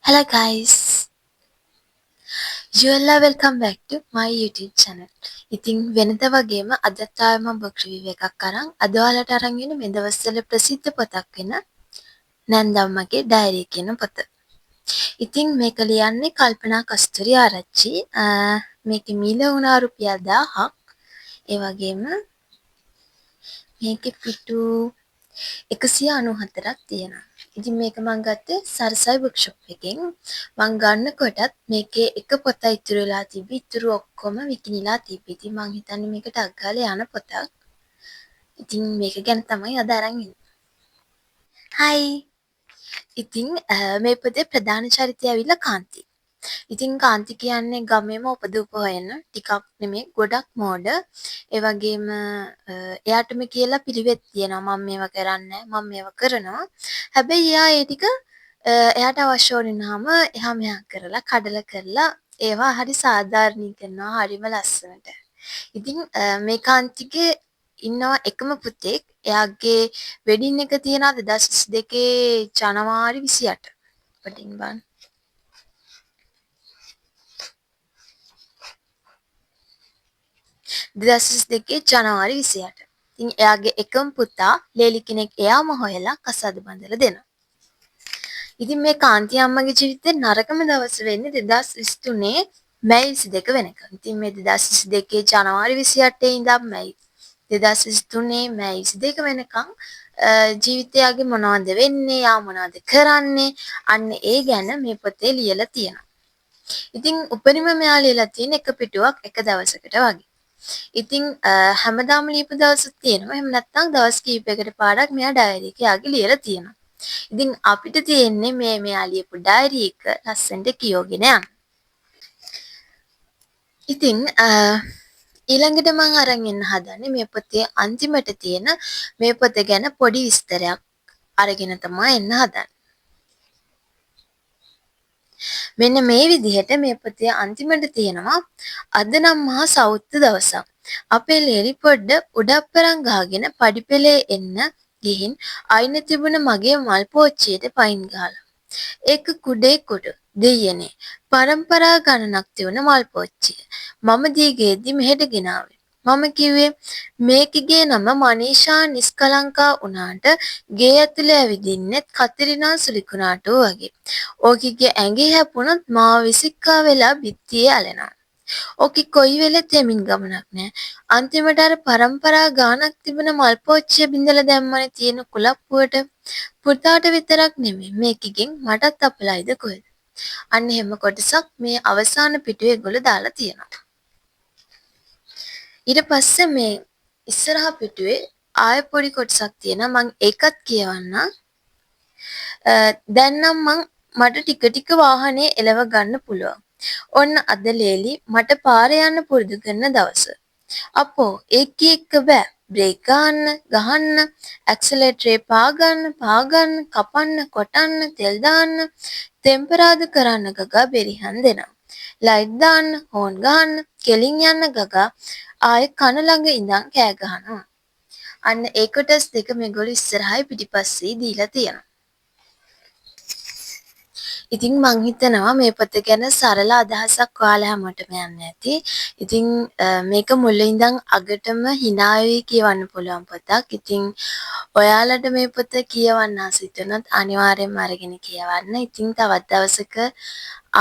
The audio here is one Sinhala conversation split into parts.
Hello guys, you all are welcome back to my YouTube channel. ඉතින් වෙනද වගේම අදත් ආයෙ මම book review එකක් අරන් අද ඔයාලට අරන් ඉන්නේ මේ දවස්වල ප්‍රසිද්ධ පොතක් වෙන නැන්දම්මගේ ඩයරි කියන පොත. ඉතින් මේක ලියන්නේ කල්පනා කස්තුරි ආරච්චි. මේකේ මිල වුණා රුපියල් 1000ක්. ඒ වගේම මේකේ පිටු 194ක් තියෙනවා. ඉතින් මේක මම ගත්තේ සරසවි බුක් ෂොප් එකෙන්. මම ගන්නකොටත් මේකේ එක පොතයි ඉතුරු වෙලා තිබ්බි. ඉතුරු ඔක්කොම විකිනිලා තිබ්බි. ඉතින් මං හිතන්නේ මේක ටක් ගාලා යන පොතක්. ඉතින් මේක ගැන තමයි අද අරන් ඉන්නේ. හයි. ඉතින් මේ පොතේ ප්‍රධාන චරිතය ඇවිල්ලා කාන්ති. ඉතින් කාන්ති කියන්නේ ගමේම උපදූප හොයන ටිකක් නෙමෙයි ගොඩක් මෝඩ. ඒ වගේම එයාටම කියලා පිළිවෙත් තියෙනවා මම මේවා කරන්නේ මම මේවා කරනවා. හැබැයි එයා ඒ ටික එයාට අවශ්‍ය වුණාම එහා මෙහා කරලා කඩලා කරලා ඒවා හරි සාධාරණීකරනවා හරිම ලස්සනට. ඉතින් මේ කාන්තිගේ ඉන්නවා එකම පුතෙක්. එයාගේ වෙඩින් එක තියෙනවා 2022 ජනවාරි 28. පටින් බලන්න. 2022 ජනවාරි 28. ඉතින් එයාගේ එකම පුතා ලේලි කෙනෙක් එයාම හොයලා කසාද බඳලා දෙනවා. ඉතින් මේ කාන්ති අම්මගේ ජීවිතේ නරකම දවස වෙන්නේ 2023 මැයි 22 වෙනකන්. ඉතින් මේ 2022 ජනවාරි 28 ඉඳන් මැයි 2023 මැයි 22 වෙනකන් ජීවිතයගේ මොනවද වෙන්නේ, යා මොනවද කරන්නේ, අන්න ඒ ගැන මේ පොතේ ලියලා තියෙනවා. ඉතින් උපරිම මෙයා ලියලා තියෙන එක පිටුවක් එක දවසකට වගේ. ඉතින් හැමදාම ලියපු දවසක් තියෙනවා. එහෙම නැත්නම් දවස් කීපයකට පාඩක් මෙයා ඩයරි එක යාගේ ලියලා තියෙනවා. ඉතින් අපිට තියෙන්නේ මෙයා ලියපු ඩයරි එක ලස්සනට කියවගෙන යන්න. ඉතින් ඊළඟට මම අරන් එන්න හදන්නේ මේ පොතේ අන්තිමට තියෙන මේ පොත ගැන පොඩි විස්තරයක් අරගෙන තමයි එන්න හදන්නේ. මෙන්න මේ විදිහට මේ පොතේ අන්තිමට තියෙනවා අද නම් මහා සවුත්තු දවසක්. අපේ ලේලි පොඩ්ඩ උඩප්පරන් ගහගෙන පඩිපෙළේ එන්න ගිහින් අයින තිබුණ මගේ මල් පෝච්චියට පයින් ගහලා. ඒක කුඩේ කුඩු දෙයියනේ. පරම්පරා ගණනක් තිබුණ මල් පෝච්චිය. මම දීගෙද්දි මෙහෙට ගෙනාවේ. මම කිව්වේ මේකිගේ නම මනීෂා නිස්කලංකා වුණාට ගේ ඇතුලේ ඇවිදින්නෙත් කතරිනා සුලිකුණාටෝ වගේ. ඕකිගේ ඇඟේ හැපුණොත් මාව විසික්කා වෙලා බිත්තියේ ඇලෙනවා. ඕකි කොයි වෙලෙත් හෙමින් ගමනක් නෑ. අන්තිමට අර පරම්පරා ගානක් තිබුණ මල් පෝච්චිය බින්දලා දැම්මනේ තියෙන කුලප්පුවට. පුතාට විතරක් නෙමෙයි මේකිගෙන් මටත් අපලයිද කොහෙද. අන්න එහෙම කොටසක් මේ අවසාන පිටුවේ ඒගොල්ලෝ දාලා තියෙනවා. ඊට පස්සේ මේ ඉස්සරහ පිටුවේ ආය පොඩි කොටසක් තියෙනවා මම ඒකත් කියවන්නම්. දැන් නම් මට ටික ටික වාහනේ එලව ගන්න පුළුවන්. ඔන්න අද ලේලි මට පාරේ යන්න පුරුදු කරන දවස. අපෝ එක්ක බෑ. බ්‍රේක් ගහන්න, ඇක්සලරේටරේ පාගන්න, කපන්න, කොටන්න, තෙල් දාන්න, ටෙම්පරාදු කරන්න ගගා බෙරිහන් දෙනවා. ලයිට් දාන්න, හෝන් ගහන්න, කෙලින් යන්න ගගා ආයෙ කන ළඟ ඉඳන් කෑ ගහනවා. අන්න ඒ කොටස් දෙක මේගොල්ලෝ ඉස්සරහයි පිටිපස්සේ දීලා තියෙනවා. ඉතින් මං හිතනවා මේ පොත ගැන සරල අදහසක් ඔයාලා හැමෝටම යන්න ඇති. ඉතින් මේක මුලින් ඉඳන් අගටම hina වෙවි කියවන්න පුළුවන් පොතක්. ඉතින් ඔයාලට මේ පොත කියවන්න ආස හිතුනොත් අනිවාර්යෙන්ම අරගෙන කියවන්න. ඉතින් තවත් දවසක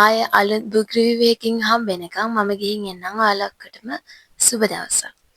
ආය අලුත් බුක් රිවිව් එකකින් හම්බ වෙනකම් මම ගිහින් එන්නම් ඔයාලා ඔක්කොටම සුබ දවසක්.